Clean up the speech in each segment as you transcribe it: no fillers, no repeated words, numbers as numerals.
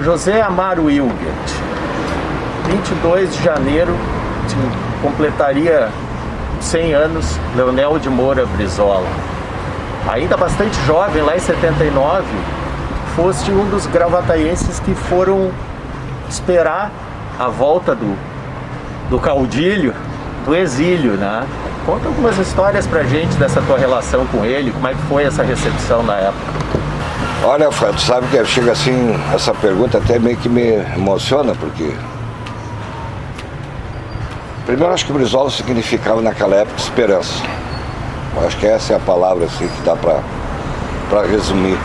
José Amaro Hilbert, 22 de janeiro, completaria 100 anos, Leonel de Moura Brizola. Ainda bastante jovem, lá em 79, foste um dos gravataenses que foram esperar a volta do caudilho, do exílio, né? Conta algumas histórias pra gente dessa tua relação com ele, como é que foi essa recepção na época? Olha, Fred, tu sabe que chega assim, essa pergunta até meio que me emociona, porque primeiro acho que Brizola significava naquela época esperança. Eu acho que essa é a palavra assim que dá pra resumir.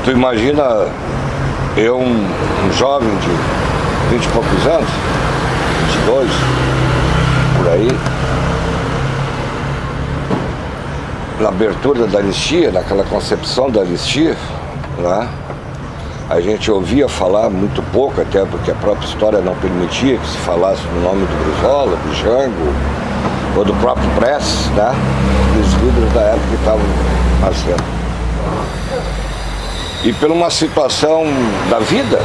Tu imagina eu, um jovem de 20 e poucos anos, 22, por aí, na abertura da anistia, naquela concepção da anistia, né? A gente ouvia falar muito pouco, até porque a própria história não permitia que se falasse no nome do Brizola, do Jango, ou do próprio Prestes, né? Dos líderes da época que estavam nascendo. E por uma situação da vida,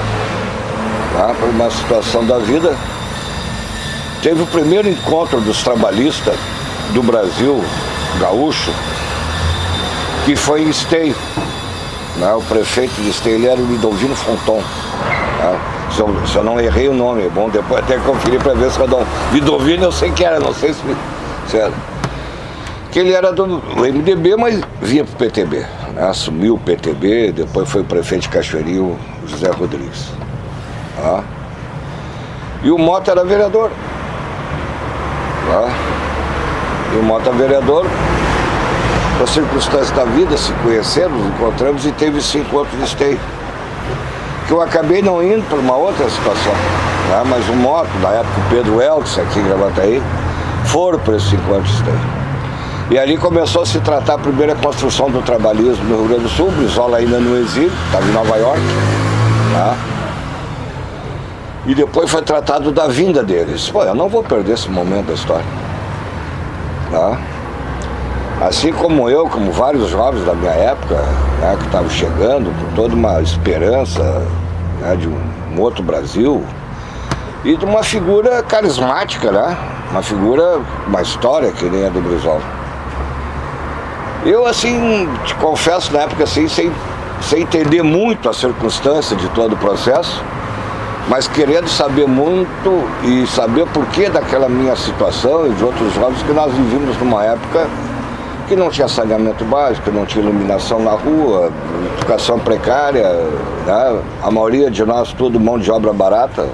né? Por uma situação da vida, teve o primeiro encontro dos trabalhistas do Brasil gaúcho, que foi em Esteio, né? O prefeito de Esteio, ele era o Lidovino Fonton, né? Se eu não errei o nome, é bom depois até conferir para ver se eu dou. Lidovino eu sei que era, não sei se era. Que ele era do MDB, mas vinha pro PTB, né? Assumiu o PTB, depois foi o prefeito de Cachoeirinho, José Rodrigues. Né? E o Mota era vereador. Né? E o Mota vereador, por circunstâncias da vida, se conhecemos, encontramos e teve esse encontro de Esteio. Que eu acabei não indo para uma outra situação, né? Mas o Mota, na época o Pedro Eltz, aqui em Gravataí, foram para esse encontro de Esteio. E ali começou a se tratar a primeira construção do trabalhismo no Rio Grande do Sul, Brizola ainda no exílio, estava em Nova York, né? E depois foi tratado da vinda deles. Pô, eu não vou perder esse momento da história, né? Assim como eu, como vários jovens da minha época, né, que estavam chegando com toda uma esperança, né, de um outro Brasil e de uma figura carismática, né? Uma figura, uma história que nem a do Brizola. Eu, assim, te confesso, na época, assim, sem entender muito a circunstância de todo o processo, mas querendo saber muito e saber o porquê daquela minha situação e de outros jovens, que nós vivíamos numa época que não tinha saneamento básico, não tinha iluminação na rua, educação precária, né? A maioria de nós, tudo mão de obra barata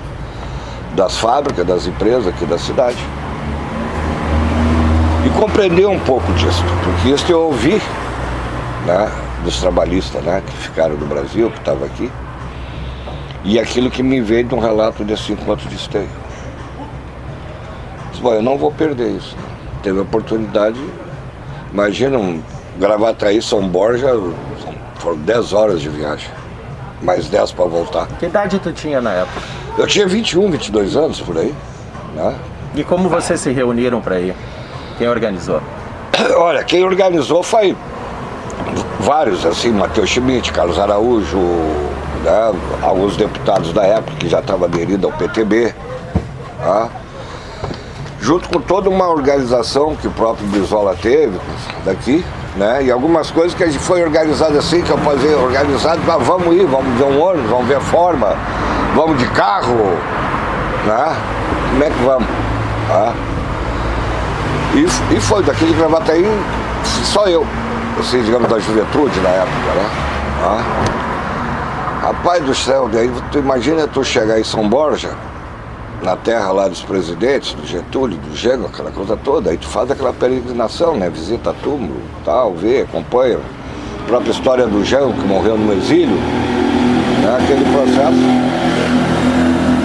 das fábricas, das empresas aqui da cidade. E compreender um pouco disso, porque isso eu ouvi, né, dos trabalhistas, né, que ficaram no Brasil, que estavam aqui, e aquilo que me veio de um relato desse encontro de Esteio. Disse, bom, eu não vou perder isso. Teve a oportunidade. Imagina Gravataí, São Borja, foram 10 horas de viagem, mais 10 para voltar. Que idade tu tinha na época? Eu tinha 21, 22 anos, por aí, né? E como vocês se reuniram para ir? Quem organizou? Olha, quem organizou foi vários, assim, Matheus Schmidt, Carlos Araújo, né? Alguns deputados da época que já estavam aderidos ao PTB, né? Junto com toda uma organização que o próprio Brizola teve daqui, né? E algumas coisas que a gente foi organizado assim, que eu posso dizer, organizado, vamos ir, vamos ver um ônibus, vamos ver a forma, vamos de carro, né? Como é que vamos? Tá? E foi daquele Gravataí, só eu, assim, digamos, da juventude na época, né? Rapaz do céu, daí tu imagina tu chegar em São Borja, na terra lá dos presidentes, do Getúlio, do Gego, aquela coisa toda, aí tu faz aquela peregrinação, né? Visita túmulo, tal, vê, acompanha a própria história do Gego, que morreu no exílio, né? Aquele processo.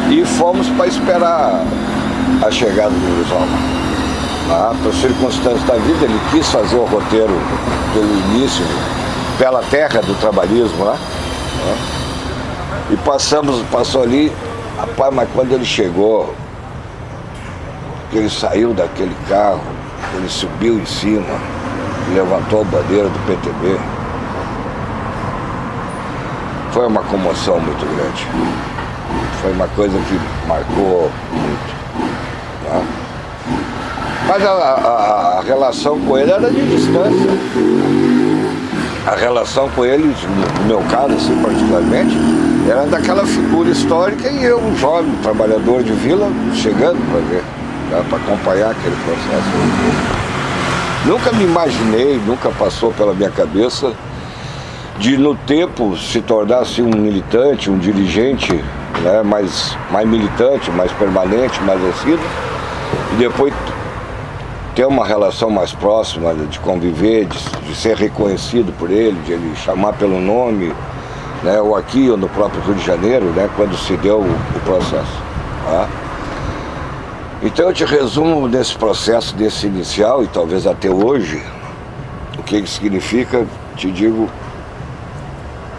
E fomos para esperar a chegada do Brizola. Por circunstâncias da vida, ele quis fazer o roteiro pelo início, pela terra do trabalhismo lá. E passou ali, rapaz, mas quando ele chegou, que ele saiu daquele carro, ele subiu em cima, levantou a bandeira do PTB, foi uma comoção muito grande. Foi uma coisa que marcou muito. Né? Mas a relação com ele era de distância. A relação com ele, no meu caso, assim, particularmente, era daquela figura histórica e eu, um jovem trabalhador de vila, chegando para ver, né, para acompanhar aquele processo. Nunca me imaginei, nunca passou pela minha cabeça de, no tempo, se tornar assim, um militante, um dirigente, né, mais militante, mais permanente, mais assíduo, e depois ter uma relação mais próxima, de conviver, de ser reconhecido por ele, de ele chamar pelo nome, né, ou aqui ou no próprio Rio de Janeiro, né, quando se deu o processo. Tá? Então eu te resumo nesse processo, desse inicial e talvez até hoje, o que ele significa, te digo,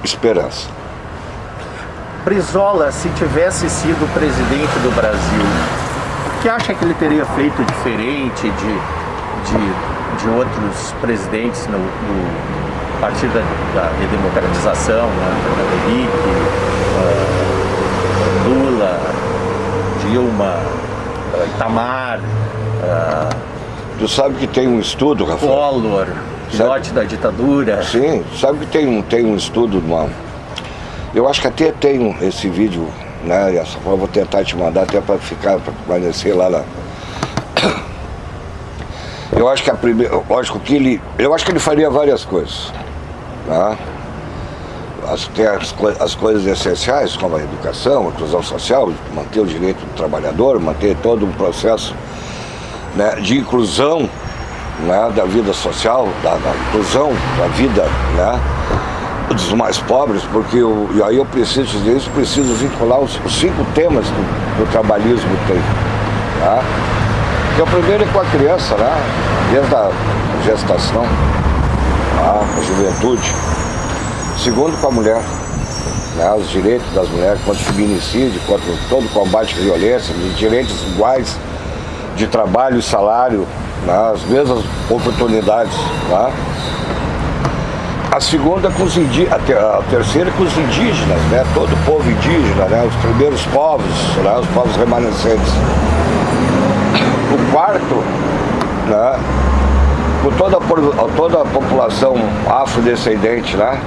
esperança. Brizola, se tivesse sido presidente do Brasil, o que acha que ele teria feito diferente de outros presidentes a partir da redemocratização, né? Fernando Henrique, Lula, Dilma, Itamar, Tu sabe que tem um estudo, Rafael? Collor, filhote da ditadura. Sim, sabe que tem um estudo, mano. Eu acho que até tem esse vídeo, né? Eu vou tentar te mandar até para permanecer lá na... Eu acho que lógico que eu acho que ele faria várias coisas, tá? Tem as coisas essenciais, como a educação, a inclusão social, manter o direito do trabalhador, manter todo um processo, né, de inclusão, né, da vida social, da inclusão da vida, né, dos mais pobres, porque e aí eu preciso dizer isso, preciso vincular os 5 temas do trabalhismo que tem, tá? Que o primeiro é com a criança, né, desde a gestação, tá? A juventude. Segundo, com a mulher, né, os direitos das mulheres contra o feminicídio, contra todo o combate à violência, os direitos iguais de trabalho e salário, né, as mesmas oportunidades. Né. A segunda com os indígenas, a terceira com os indígenas, né, todo o povo indígena, né, os primeiros povos, né, os povos remanescentes. O quarto, né, com toda a população afrodescendente, né,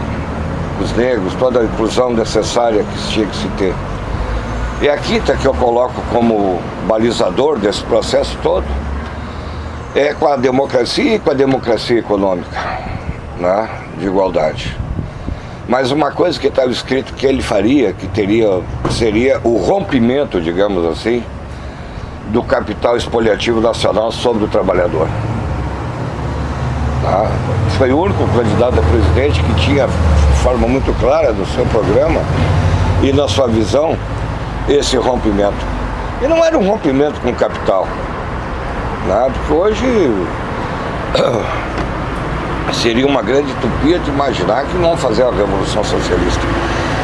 os negros, toda a inclusão necessária que tinha que se ter. E a quinta que eu coloco como balizador desse processo todo é com a democracia e com a democracia econômica, né, de igualdade. Mas uma coisa que estava escrito que ele faria, seria o rompimento, digamos assim, do capital expoliativo nacional sobre o trabalhador. Tá? Foi o único candidato a presidente que tinha de forma muito clara no seu programa e na sua visão esse rompimento. E não era um rompimento com o capital, né? Porque hoje seria uma grande utopia de imaginar que não fazer a revolução socialista.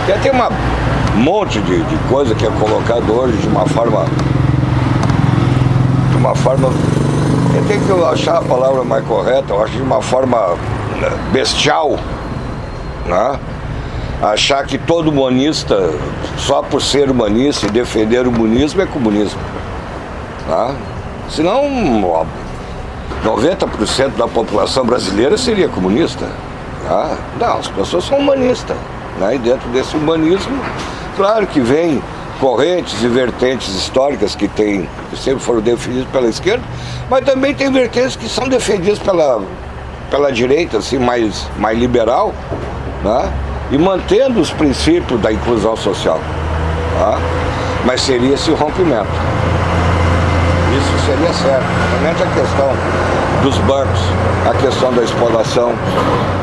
E tem um monte de coisa que é colocado hoje de uma forma eu tenho que achar a palavra mais correta, eu acho de uma forma bestial, né? Achar que todo humanista, só por ser humanista e defender o humanismo, é comunismo, né? Senão 90% da população brasileira seria comunista, né? Não, as pessoas são humanistas, né? E dentro desse humanismo, claro que vem correntes e vertentes históricas que sempre foram defendidas pela esquerda, mas também tem vertentes que são defendidas pela direita, assim, mais liberal, né? E mantendo os princípios da inclusão social, tá? Mas seria esse rompimento. Isso seria certo. Realmente a questão dos bancos, a questão da exploração,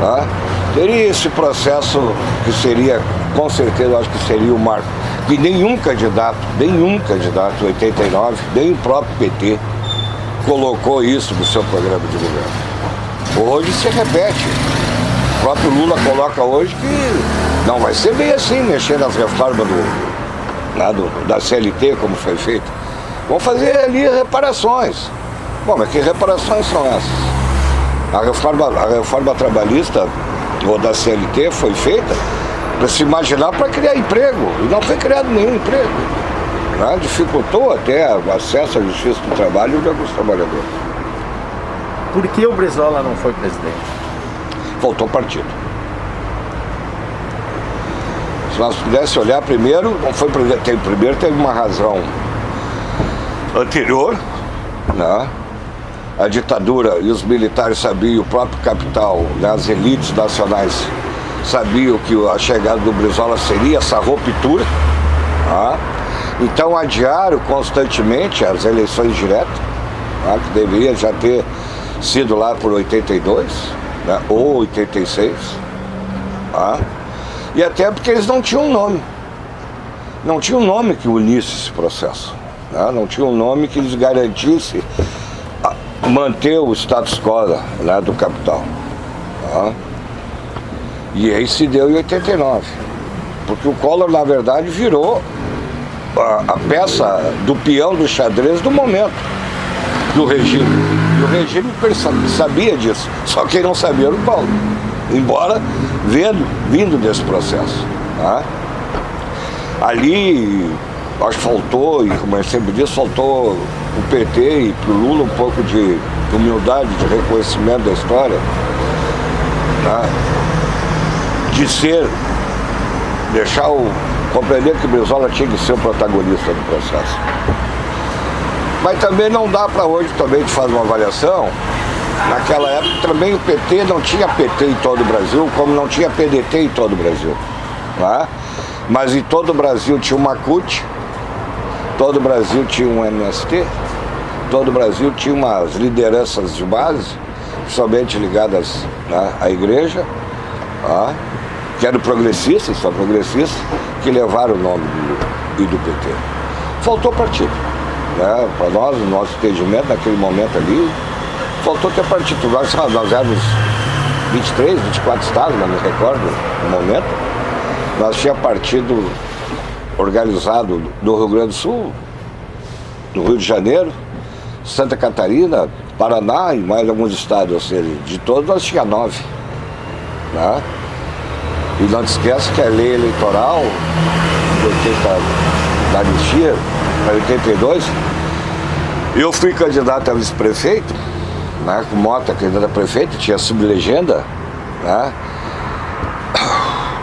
tá? Teria esse processo que seria, com certeza, eu acho que seria o marco. Que nenhum candidato em 89, nem o próprio PT, colocou isso no seu programa de governo. Hoje se repete. O próprio Lula coloca hoje que não vai ser bem assim, mexer nas reformas da CLT, como foi feito. Vão fazer ali reparações. Bom, mas que reparações são essas? A reforma trabalhista ou da CLT foi feita para se imaginar para criar emprego. E não foi criado nenhum emprego. Né? Dificultou até o acesso à justiça do trabalho de alguns trabalhadores. Por que o Brizola não foi presidente? Faltou partido. Se nós pudéssemos olhar primeiro, não foi presidente. Primeiro teve uma razão anterior, né? A ditadura e os militares sabiam, o próprio capital, né? As elites nacionais sabiam que a chegada do Brizola seria essa ruptura, tá? Então adiaram constantemente as eleições diretas, tá? Que deveria já ter sido lá por 82, né? Ou 86, tá? E até porque eles não tinham um nome. Não tinha um nome que unisse esse processo, né? Não tinha um nome que lhes garantisse manter o status quo, né, do capital. Tá? E aí se deu em 89. Porque o Collor, na verdade, virou a peça do peão do xadrez do momento do regime. E o regime sabia disso. Só quem não sabia era o Collor. Embora vindo desse processo. Tá? Ali, acho que faltou, e como eu sempre disse, faltou o PT e pro Lula um pouco de humildade, de reconhecimento da história, tá? De deixar compreender que o Brizola tinha que ser o protagonista do processo. Mas também não dá para hoje, também a gente faz uma avaliação, naquela época também o PT não tinha PT em todo o Brasil, como não tinha PDT em todo o Brasil, tá? Mas em todo o Brasil tinha uma CUT, todo o Brasil tinha um MST, todo o Brasil tinha umas lideranças de base, principalmente ligadas, né, à igreja, tá? Que eram progressistas, só progressistas, que levaram o nome do PT. Faltou partido, né? Para nós, o nosso entendimento naquele momento ali, faltou ter partido. Nós éramos 23, 24 estados, não me recordo no momento. Nós tínhamos partido organizado do Rio Grande do Sul, do Rio de Janeiro, Santa Catarina, Paraná e mais alguns estados, ou seja, de todos nós tínhamos 9. Né? E não te esqueça que a lei eleitoral da anistia, para 82, eu fui candidato a vice-prefeito, né? Com Mota, candidato a prefeito, tinha sublegenda, né?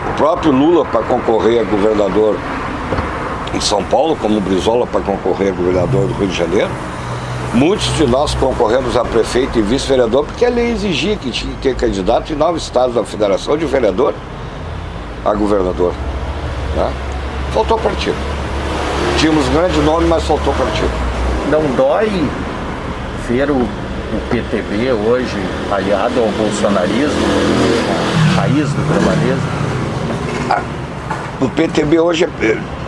O próprio Lula para concorrer a governador em São Paulo, como o Brizola para concorrer a governador do Rio de Janeiro. Muitos de nós concorremos a prefeito e vice-vereador porque a lei exigia que tinha que ter candidato em 9 estados da federação de vereador a governador. Né? Faltou partido. Tínhamos grande nome, mas faltou partido. Não dói ver o PTB hoje aliado ao bolsonarismo, a raiz do trabalhismo? O PTB hoje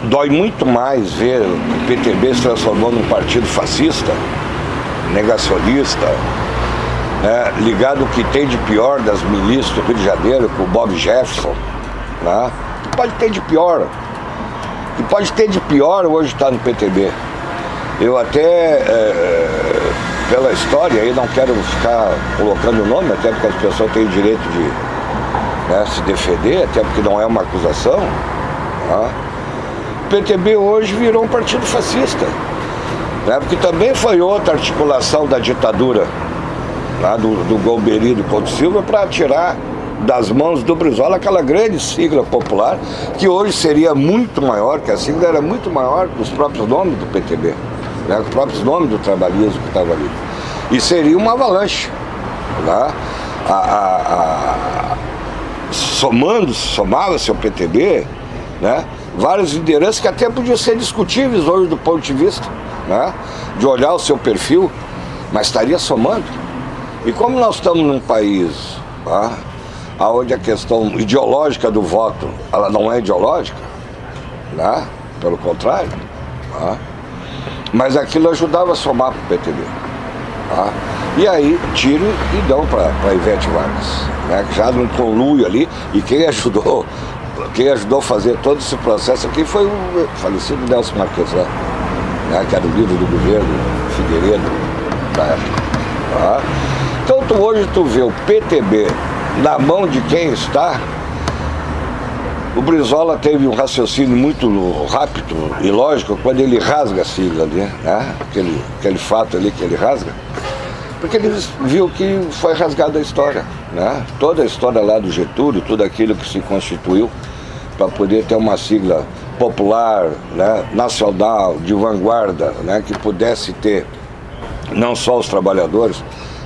dói muito mais ver o PTB se transformando num partido fascista, negacionista, né, ligado ao que tem de pior das milícias do Rio de Janeiro, com o Bob Jefferson. Né, o que pode ter de pior? O que pode ter de pior hoje está no PTB. Eu até, pela história, aí não quero ficar colocando o nome, até porque as pessoas têm o direito de, né, se defender, até porque não é uma acusação. Tá? O PTB hoje virou um partido fascista, né? Porque também foi outra articulação da ditadura, né? do Golbery e do Couto Silva, para tirar das mãos do Brizola aquela grande sigla popular, que hoje seria muito maior, que a sigla era muito maior que os próprios nomes do PTB, né? Os próprios nomes do trabalhismo que estava ali. E seria uma avalanche. Né? somava-se ao PTB, né, várias lideranças que até podiam ser discutíveis hoje do ponto de vista, né, de olhar o seu perfil, mas estaria somando. E como nós estamos num país, tá, onde a questão ideológica do voto, ela não é ideológica, né, pelo contrário, tá, mas aquilo ajudava a somar para o PTB. Tá? E aí tiro e dão para Ivete Vargas, né, que já não conluio ali, e quem ajudou a fazer todo esse processo aqui foi o falecido Nelson Marquesan, né, que era o líder do governo Figueiredo da época. Tá? Então hoje tu vê o PTB na mão de quem está. O Brizola teve um raciocínio muito rápido e lógico quando ele rasga a sigla ali, né? Aquele fato ali que ele rasga, porque ele viu que foi rasgada a história, né? Toda a história lá do Getúlio, tudo aquilo que se constituiu para poder ter uma sigla popular, né? Nacional, de vanguarda, né? Que pudesse ter não só os trabalhadores,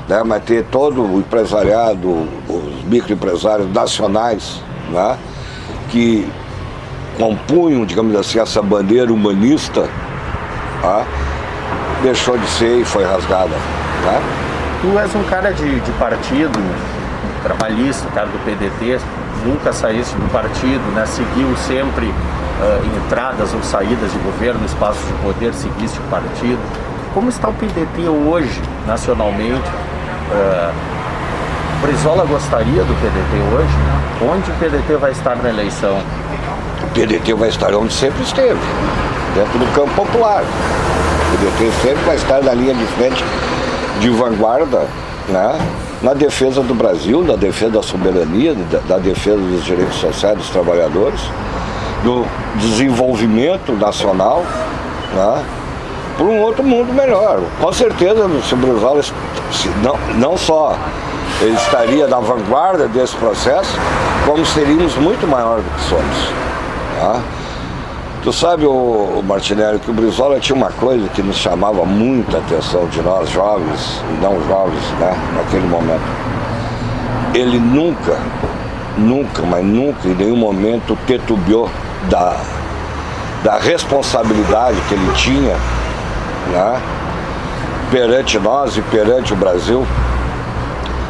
né? Mas ter todo o empresariado, os microempresários nacionais, né? Que compunham, digamos assim, essa bandeira humanista, tá? Deixou de ser e foi rasgada. Tá? Tu és um cara de partido, trabalhista, cara do PDT, nunca saíste do partido, né? Seguiu sempre entradas ou saídas de governo, espaços de poder, seguiste o partido. Como está o PDT hoje, nacionalmente? Brizola gostaria do PDT hoje? Onde o PDT vai estar na eleição? O PDT vai estar onde sempre esteve, dentro do campo popular. O PDT sempre vai estar na linha de frente de vanguarda, né? Na defesa do Brasil, na defesa da soberania, da defesa dos direitos sociais dos trabalhadores, do desenvolvimento nacional, né? Por um outro mundo melhor. Com certeza, se o Brizola não só ele estaria na vanguarda desse processo, como seríamos muito maior do que somos. Tá? Tu sabe, o Martinelli, que o Brizola tinha uma coisa que nos chamava muita atenção de nós jovens, e não jovens, né, naquele momento. Ele nunca, mas nunca, em nenhum momento, titubeou da responsabilidade que ele tinha, né, perante nós e perante o Brasil,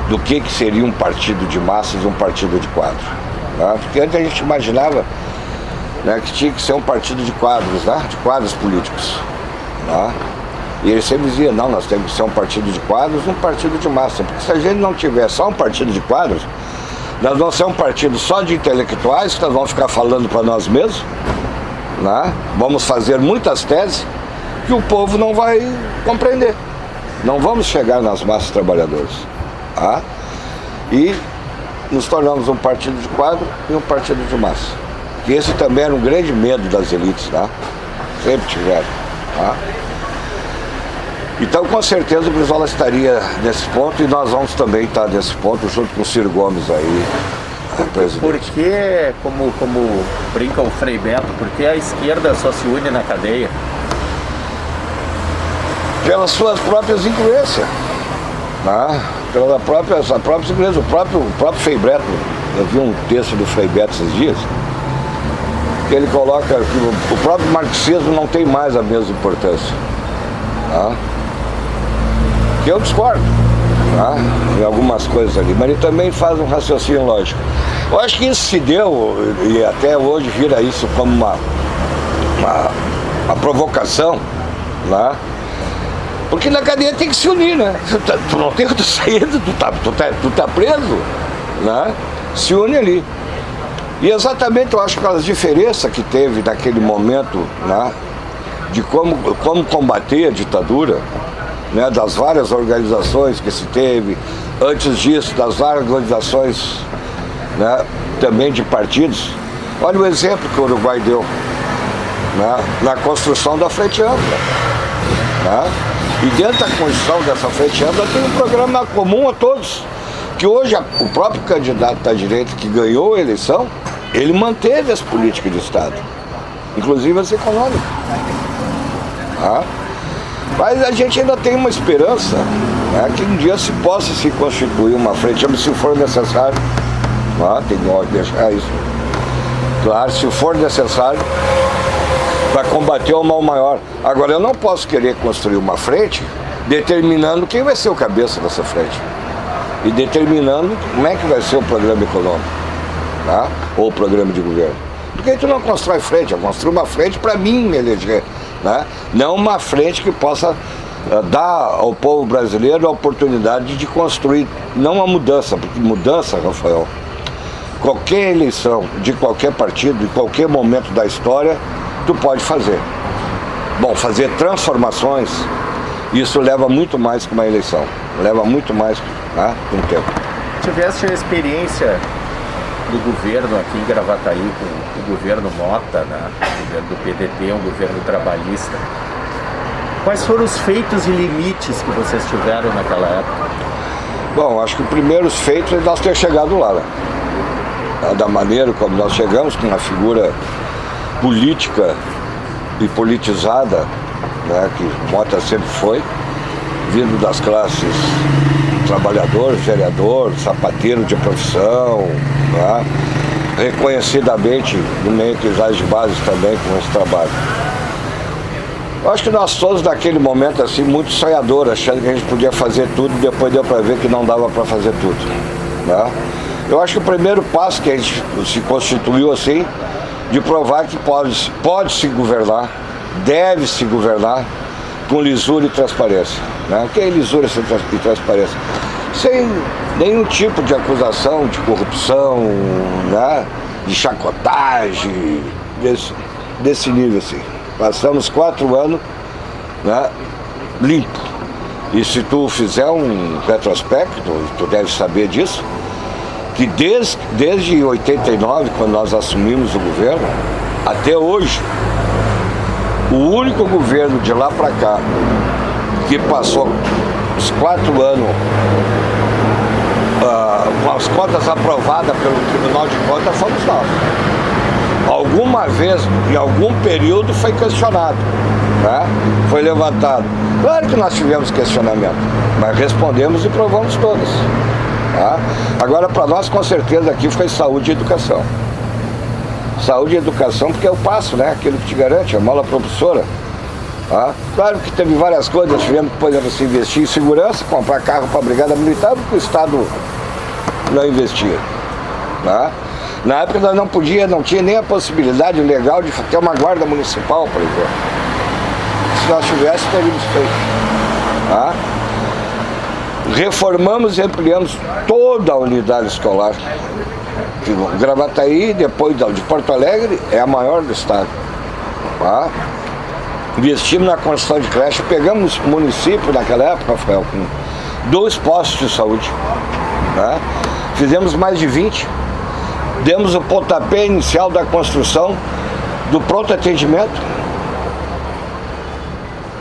do que seria um partido de massas e um partido de quadro. Né? Porque antes a gente imaginava, né, que tinha que ser um partido de quadros, né, de quadros políticos. Né? E ele sempre dizia, não, nós temos que ser um partido de quadros e um partido de massa. Porque se a gente não tiver só um partido de quadros, nós vamos ser um partido só de intelectuais, que nós vamos ficar falando para nós mesmos, né? Vamos fazer muitas teses que o povo não vai compreender. Não vamos chegar nas massas trabalhadoras. Tá? E nos tornamos um partido de quadro e um partido de massa. E esse também era um grande medo das elites, tá? Sempre tiveram. Tá? Então, com certeza, o Brizola estaria nesse ponto e nós vamos também estar nesse ponto, junto com o Ciro Gomes aí, presidente. Por que, como brinca o Frei Beto, por que a esquerda só se une na cadeia? Pelas suas próprias incongruências. Tá? Pelas próprias incongruências. O próprio Frei Beto, eu vi um texto do Frei Beto esses dias, que ele coloca que o próprio marxismo não tem mais a mesma importância. Tá? Que eu discordo, tá? Em algumas coisas ali, mas ele também faz um raciocínio lógico. Eu acho que isso se deu, e até hoje vira isso como uma provocação, né? Porque na cadeia tem que se unir, né? Tu não tem outra saída, tu tá preso, né? Se une ali. E exatamente eu acho que as diferenças que teve naquele momento, né, de como combater a ditadura, né, das várias organizações que se teve, antes disso, das várias organizações, né, também de partidos. Olha o exemplo que o Uruguai deu, né, na construção da Frente Ampla. Né? E dentro da construção dessa Frente Ampla tem um programa comum a todos, que hoje o próprio candidato da direita que ganhou a eleição, ele manteve as políticas de Estado, inclusive as econômicas. Tá? Mas a gente ainda tem uma esperança, né, que um dia se possa se constituir uma frente, se for necessário, tem que deixar isso claro, se for necessário, para combater o mal maior. Agora, eu não posso querer construir uma frente determinando quem vai ser o cabeça dessa frente e determinando como é que vai ser o programa econômico, tá? Ou o programa de governo. Porque aí tu não constrói frente, eu construo uma frente para mim me eleger, né? Não uma frente que possa dar ao povo brasileiro a oportunidade de construir, não uma mudança, porque mudança, Rafael, qualquer eleição de qualquer partido, em qualquer momento da história, tu pode fazer. Bom, fazer transformações, isso leva muito mais que uma eleição, leva muito mais um tempo. Tiveste a experiência do governo aqui em Gravataí, com o governo Mota, né? O governo do PDT, um governo trabalhista. Quais foram os feitos e limites que vocês tiveram naquela época? Bom, acho que os primeiros feitos é nós ter chegado lá, né? Da maneira como nós chegamos, com uma figura política e politizada, né, que Mota sempre foi, vindo das classes trabalhador, vereador, sapateiro de profissão, né, reconhecidamente no meio que já de base também com esse trabalho. Eu acho que nós todos naquele momento assim, muito sonhador, achando que a gente podia fazer tudo, depois deu para ver que não dava para fazer tudo, né? Eu acho que o primeiro passo que a gente se constituiu assim, de provar que pode se governar, deve se governar com lisura e transparência, né? O que é lisura e transparência? Sem nenhum tipo de acusação de corrupção, né? De chacotagem, desse nível assim. Passamos 4 anos, né, limpo. E se tu fizer um retrospecto, tu deve saber disso, que desde 89, quando nós assumimos o governo, até hoje, o único governo de lá para cá que passou os 4 anos com as contas aprovadas pelo Tribunal de Contas fomos nós. Alguma vez, em algum período, foi questionado, né? Foi levantado. Claro que nós tivemos questionamento, mas respondemos e provamos todas. Tá? Agora, para nós, com certeza, aqui foi saúde e educação. Saúde e educação, porque é o passo, né? Aquilo que te garante, a mola propulsora. Tá? Claro que teve várias coisas, tivemos que, por exemplo, se investir em segurança, comprar carro para a Brigada Militar, porque o Estado não investia. Tá? Na época nós não tinha nem a possibilidade legal de ter uma guarda municipal, por exemplo. Se nós tivéssemos, teríamos feito. Tá? Reformamos e ampliamos toda a unidade escolar. Gravataí, depois de Porto Alegre, é a maior do estado. Tá? Investimos na construção de creche, pegamos o município naquela época, Rafael, com 2 postos de saúde. Tá? Fizemos mais de 20. Demos o pontapé inicial da construção do pronto atendimento,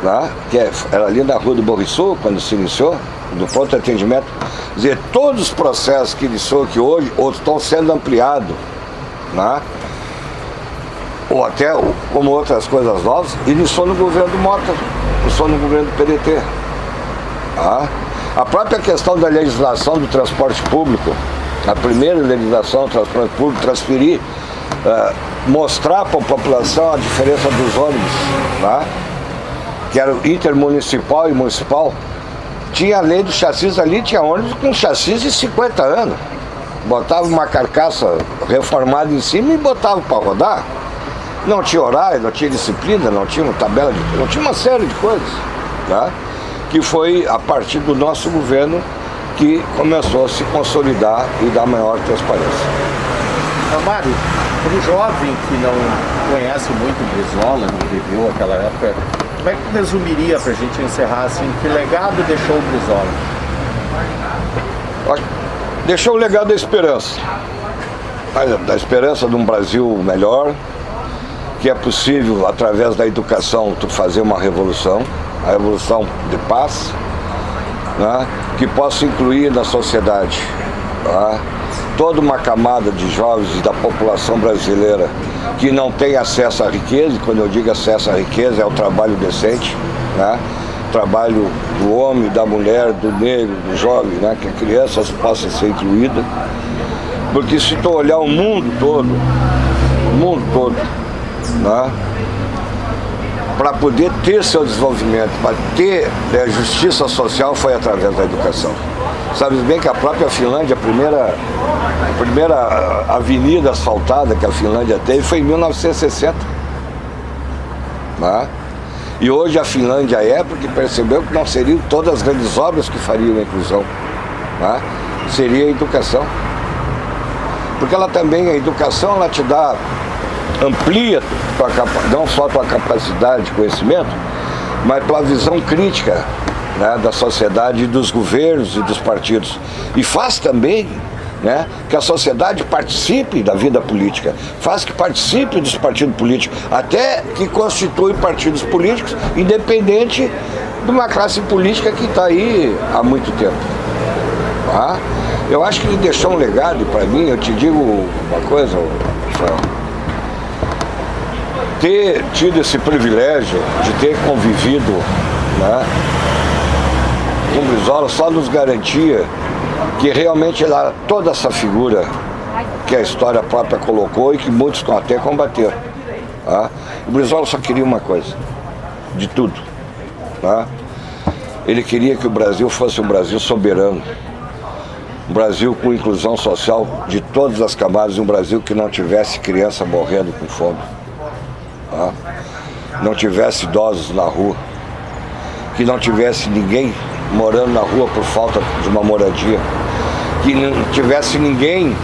tá? Que era ali na Rua do Borriçu, quando se iniciou, do pronto atendimento. Quer dizer, todos os processos que iniciou aqui hoje, outros estão sendo ampliados, tá? Ou até como outras coisas novas, iniciou no governo do Mota, iniciou no governo do PDT. Tá? A própria questão da legislação do transporte público, a primeira legislação do transporte público, transferir, mostrar para a população a diferença dos ônibus, tá? Que era intermunicipal e municipal. Tinha a lei do chassis ali, tinha ônibus com chassis de 50 anos. Botava uma carcaça reformada em cima e botava para rodar. Não tinha horário, não tinha disciplina, não tinha uma tabela, não tinha uma série de coisas, tá? Que foi a partir do nosso governo que começou a se consolidar e dar maior transparência. Mário, para o jovem que não conhece muito o Brizola, não viveu aquela época, como é que tu resumiria para a gente encerrar assim, que legado deixou o Brizola? Deixou o legado da esperança. Da esperança de um Brasil melhor, que é possível, através da educação, tu fazer uma revolução, a revolução de paz, né? Que possa incluir na sociedade, tá? Toda uma camada de jovens e da população brasileira que não tem acesso à riqueza, e quando eu digo acesso à riqueza é o trabalho decente, né? trabalho do homem, da mulher, do negro, do jovem, né? Que a criança possa ser incluída. Porque se tu olhar o mundo todo, né? Para poder ter seu desenvolvimento, para ter justiça social, foi através da educação. Sabes bem que a própria Finlândia, a primeira avenida asfaltada que a Finlândia teve foi em 1960. Né? E hoje a Finlândia porque percebeu que não seriam todas as grandes obras que fariam a inclusão. Né? Seria a educação. Porque ela também, a educação, ela te dá, amplia não só a tua capacidade de conhecimento, mas tua visão crítica, né, da sociedade, e dos governos e dos partidos. E faz também, né, que a sociedade participe da vida política, faz que participe dos partidos políticos, até que constitui partidos políticos, independente de uma classe política que está aí há muito tempo. Tá? Eu acho que ele deixou um legado para mim. Eu te digo uma coisa, Rafael. Ter tido esse privilégio de ter convivido, né, com o Brizola só nos garantia que realmente ele era toda essa figura que a história própria colocou e que muitos até combateram. Tá? O Brizola só queria uma coisa, de tudo. Tá? Ele queria que o Brasil fosse um Brasil soberano, um Brasil com inclusão social de todas as camadas, um Brasil que não tivesse criança morrendo com fome, tá? Não tivesse idosos na rua, que não tivesse ninguém morando na rua por falta de uma moradia, que não tivesse ninguém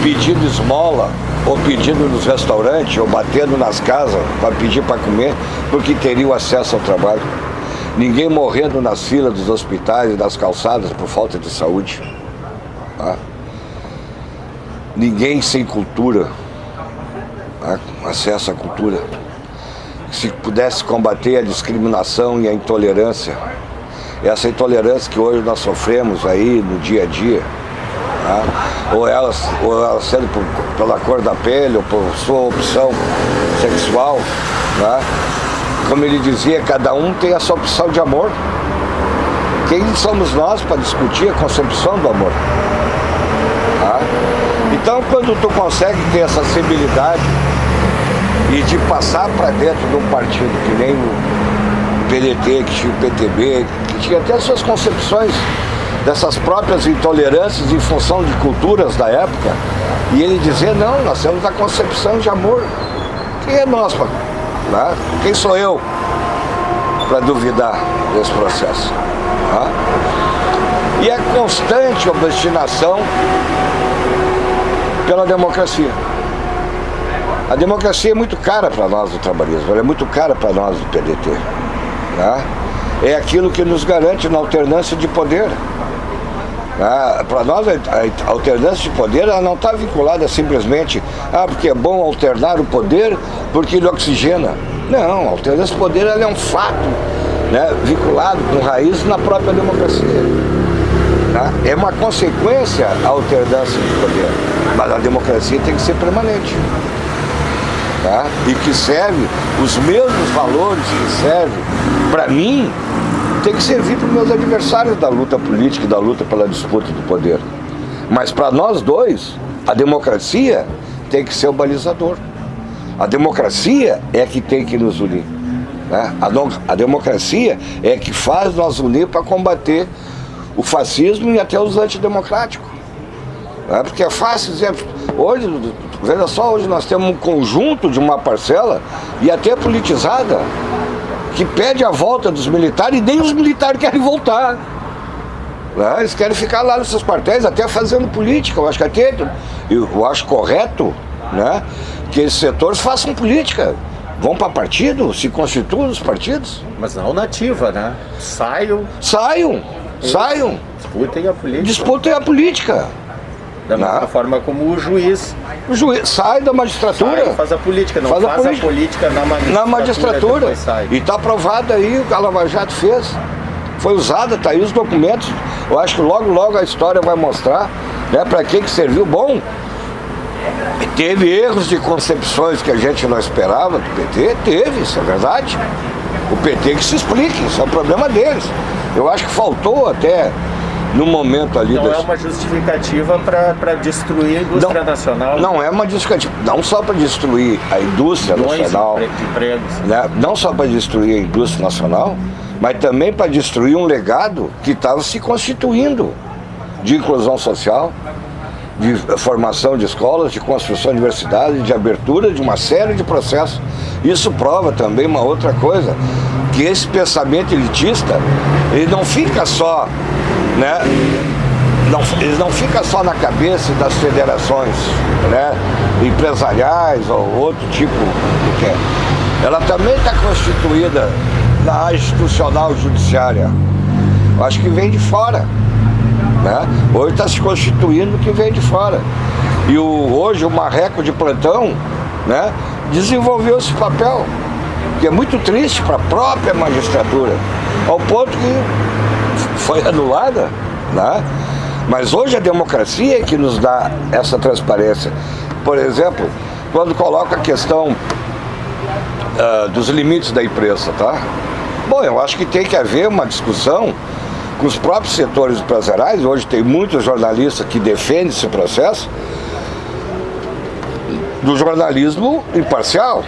pedindo esmola ou pedindo nos restaurantes ou batendo nas casas para pedir para comer porque teria o acesso ao trabalho, ninguém morrendo nas filas dos hospitais e das calçadas por falta de saúde. Tá? Ninguém sem cultura, tá? Acesso à cultura, se pudesse combater a discriminação e a intolerância, essa intolerância que hoje nós sofremos aí no dia a dia, tá? ou ela sendo pela cor da pele ou por sua opção sexual, tá? Como ele dizia, cada um tem a sua opção de amor. Quem somos nós para discutir a concepção do amor? Tá? Então, quando tu consegue ter essa sensibilidade e de passar para dentro de um partido que nem o PDT, que tinha o PTB, que tinha até suas concepções dessas próprias intolerâncias em função de culturas da época, e ele dizer, não, nós temos a concepção de amor. Quem é nós? Tá? Quem sou eu para duvidar desse processo? Tá? E a constante obstinação pela democracia. A democracia é muito cara para nós do trabalhismo, ela é muito cara para nós do PDT. Tá? É aquilo que nos garante na alternância de poder. Tá? Para nós, a alternância de poder ela não está vinculada simplesmente porque é bom alternar o poder porque ele oxigena. Não, a alternância de poder ela é um fato, né, vinculado com raiz na própria democracia. Tá? É uma consequência a alternância de poder, mas a democracia tem que ser permanente. Tá? E que serve, os mesmos valores que servem para mim, tem que servir para os meus adversários da luta política e da luta pela disputa do poder. Mas para nós dois, a democracia tem que ser o balizador. A democracia é que tem que nos unir. Né? A democracia é que faz nós unir para combater o fascismo e até os antidemocráticos. Né? Porque é fácil dizer, hoje, veja só, hoje nós temos um conjunto de uma parcela, e até politizada, que pede a volta dos militares, e nem os militares querem voltar. Né? Eles querem ficar lá nos seus quartéis, até fazendo política. Eu acho correto, né, que esses setores façam política. Vão para partido, se constituam os partidos. Mas não nativa, né? Saiam. Disputem a política. Disputem a política. Da mesma forma como o juiz sai da magistratura. Faz a política, não faz a política na magistratura. E está aprovado aí, o que a Lava Jato fez. Foi usada, está aí os documentos. Eu acho que logo a história vai mostrar, né, para que serviu. Bom, teve erros de concepções que a gente não esperava do PT, teve, isso é verdade. O PT que se explique, isso é um problema deles. Eu acho que faltou até no momento ali... Não é uma justificativa para destruir a indústria nacional? Não é uma justificativa, não só para destruir a indústria nacional, de empregos. Né? Não só para destruir a indústria nacional, mas também para destruir um legado que estava se constituindo de inclusão social, de formação de escolas, de construção de universidades, de abertura de uma série de processos. Isso prova também uma outra coisa, que esse pensamento elitista, ele não fica só, né? Ele não fica só na cabeça das federações, né, empresariais ou outro tipo de que é. Ela também está constituída na área institucional judiciária. Acho que vem de fora. Né? Hoje está se constituindo que vem de fora. E hoje o marreco de plantão, né, desenvolveu esse papel, que é muito triste para a própria magistratura, ao ponto que foi anulada. Né? Mas hoje a democracia é que nos dá essa transparência. Por exemplo, quando coloca a questão dos limites da imprensa, tá? Bom, eu acho que tem que haver uma discussão com os próprios setores empresariais. Hoje tem muitos jornalistas que defendem esse processo do jornalismo imparcial,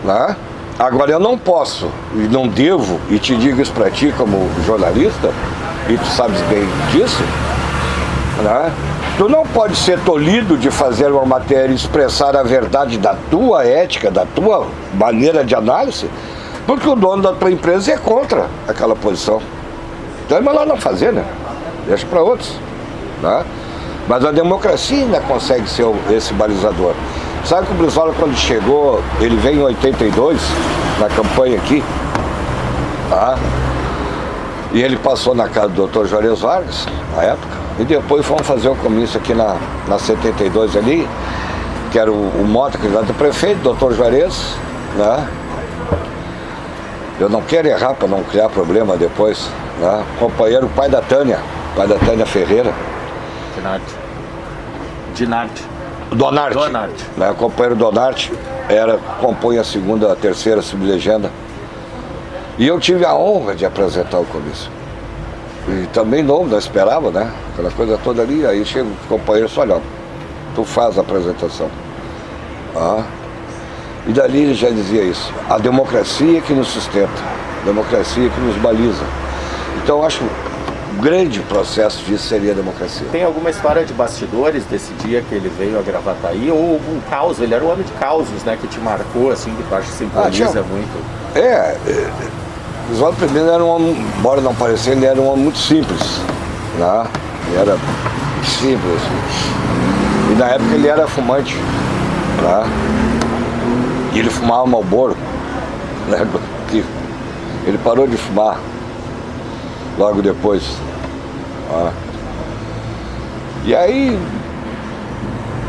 né? Agora eu não posso e não devo, e te digo isso para ti como jornalista, e tu sabes bem disso, né? Tu não pode ser tolhido de fazer uma matéria e expressar a verdade da tua ética, da tua maneira de análise, porque o dono da tua empresa é contra aquela posição. Então é melhor não fazer, né? Deixa para outros. Né? Mas a democracia ainda consegue ser esse balizador. Sabe que o Brizola, quando chegou, ele veio em 82, na campanha aqui, tá? E ele passou na casa do Dr. Juarez Vargas, na época, e depois fomos fazer um comício aqui na 72 ali, que era o Mota, candidato a prefeito, Dr. Juarez, né? Eu não quero errar para não criar problema depois, né? Companheiro, pai da Tânia Ferreira. Donarte. Né? O companheiro Donarte compõe a segunda, a terceira sublegenda. E eu tive a honra de apresentar o comício. E também novo, não esperava, né? Aquela coisa toda ali, aí chega o companheiro e diz, olha, tu faz a apresentação. Ah. E dali ele já dizia isso, a democracia que nos sustenta, a democracia que nos baliza. Então eu acho um grande processo disso seria a democracia. Tem alguma história de bastidores desse dia que ele veio a Gravataí, ou algum caos? Ele era um homem de causos, né, que te marcou, assim, que tu acha que simboliza muito. O Oswaldo primeiro era um homem, embora não parecesse, ele era um homem muito simples, né? Ele era simples, assim. E na época ele era fumante, né? E ele fumava Marlboro, né? Ele parou de fumar logo depois. Né? E aí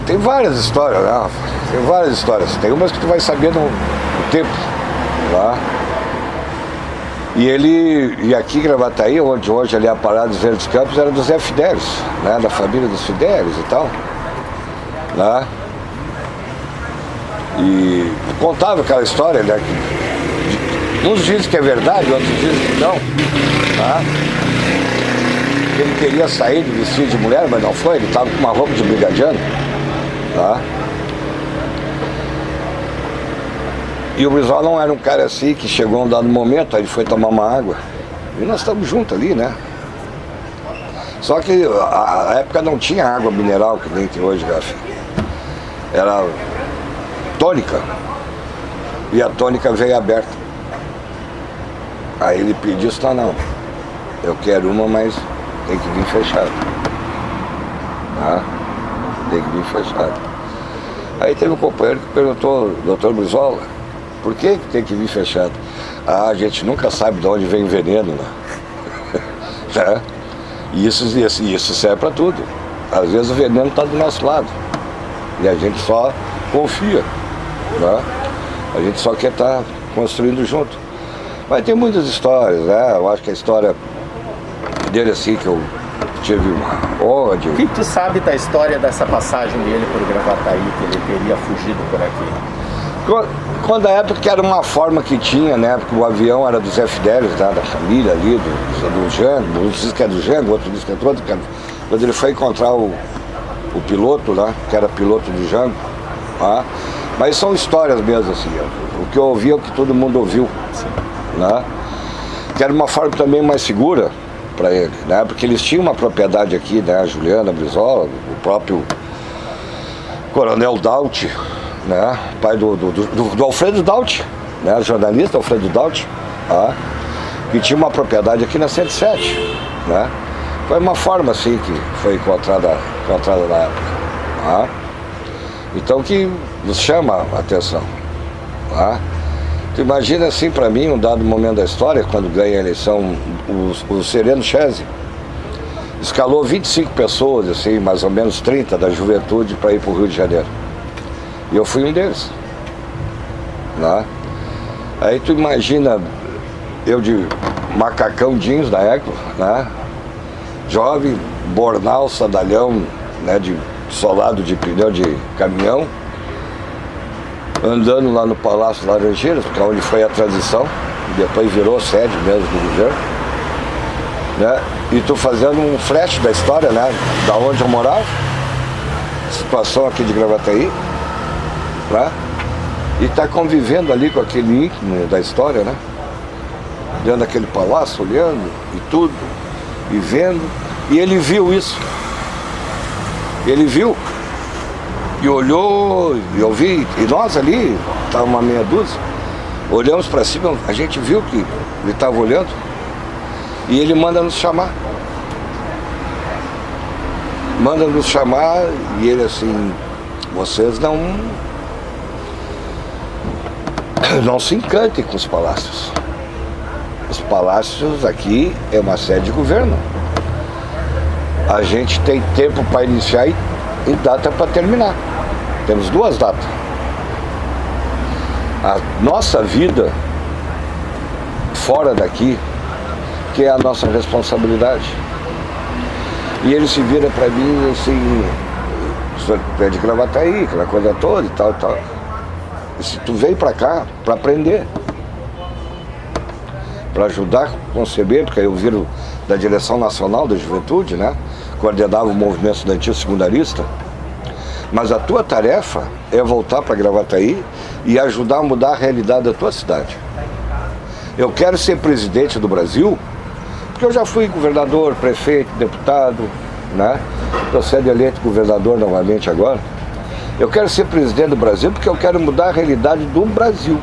tem várias histórias, né? Tem várias histórias. Tem umas que tu vai saber no tempo. Né? E aqui em Gravataí, onde hoje ali a Parada dos Verdes Campos, era do Zé Fidelis, né? Da família dos Fidelis e tal. Né? E contava aquela história, né? Uns dizem que é verdade, outros dizem que não. Tá? Ele queria sair de vestido de mulher, mas não foi, ele estava com uma roupa de brigadiano. Tá? E o Brizola não era um cara assim que chegou a um dado momento, aí ele foi tomar uma água. E nós estamos juntos ali, né? Só que a época não tinha água mineral que nem tem hoje, Gafi. Era tônica. E a tônica veio aberta. Aí ele pediu isso, não, eu quero uma, mas tem que vir fechada. Tá? Tem que vir fechada. Aí teve um companheiro que perguntou, doutor Brizola, por que tem que vir fechado? Ah, a gente nunca sabe de onde vem veneno, né? Tá? E isso serve para tudo. Às vezes o veneno está do nosso lado. E a gente só confia. Né? A gente só quer estar construindo junto. Mas tem muitas histórias, né? Eu acho que a história dele assim, que eu tive uma honra de... O que tu sabe da história dessa passagem dele por Gravataí, que ele teria fugido por aqui? Quando a época que era uma forma que tinha, né? Porque o avião era dos F-10, né, da família ali, do Jango, um disse que é do Jango, outro disse que é do outro. Quando ele foi encontrar o piloto lá, que era piloto do Jango, tá? Mas são histórias mesmo, assim, o que eu ouvi é o que todo mundo ouviu, né? Que era uma forma também mais segura para ele, né? Porque eles tinham uma propriedade aqui, né? A Juliana Brizola, o próprio Coronel Daut, né? Pai do Alfredo Daut, né? Jornalista Alfredo Daut, tá? Que tinha uma propriedade aqui na 107, né? Foi uma forma assim que foi encontrada na época, tá? Então que nos chama a atenção, tá? Tu imagina assim, para mim, um dado momento da história, quando ganha a eleição, o Sereno Chese escalou 25 pessoas, assim, mais ou menos 30 da juventude para ir para o Rio de Janeiro. E eu fui um deles, né? Aí tu imagina eu de macacão jeans na época, né? Jovem, bornal, sandalhão, né? De solado de pneu de caminhão, andando lá no Palácio Laranjeiras, porque é onde foi a transição, e depois virou sede mesmo do governo, né? E tu fazendo um flash da história, né? Da onde eu morava, situação aqui de Gravataí, né? E tá convivendo ali com aquele ícone da história, né? Dentro daquele palácio, olhando e tudo, e vendo, e ele viu isso. Ele viu, e olhou, e eu vi, e nós ali, estava uma meia dúzia, olhamos para cima, a gente viu que ele estava olhando, e ele manda nos chamar. Manda nos chamar, e ele assim, vocês não se encantem com os palácios. Os palácios aqui é uma sede de governo. A gente tem tempo para iniciar e data para terminar. Temos 2 datas. A nossa vida fora daqui, que é a nossa responsabilidade. E ele se vira para mim assim, o senhor é de Gravataí, aquela coisa toda e tal e tal. E se tu veio para cá para aprender, para ajudar a conceber, porque eu viro da Direção Nacional da Juventude, né? Coordenava o movimento estudantil secundarista, mas a tua tarefa é voltar para Gravataí e ajudar a mudar a realidade da tua cidade. Eu quero ser presidente do Brasil, porque eu já fui governador, prefeito, deputado, né? Estou sendo eleito governador novamente agora. Eu quero ser presidente do Brasil porque eu quero mudar a realidade do Brasil.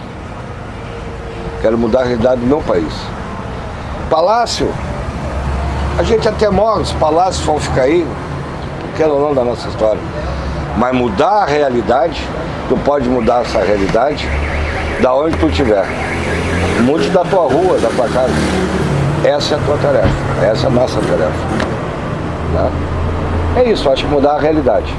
Quero mudar a realidade do meu país. Palácio, a gente até morre, os palácios vão ficar aí, quero ou não da nossa história. Mas mudar a realidade, tu pode mudar essa realidade da onde tu estiver. Mude da tua rua, da tua casa. Essa é a tua tarefa, essa é a nossa tarefa, né? É isso, acho que mudar a realidade.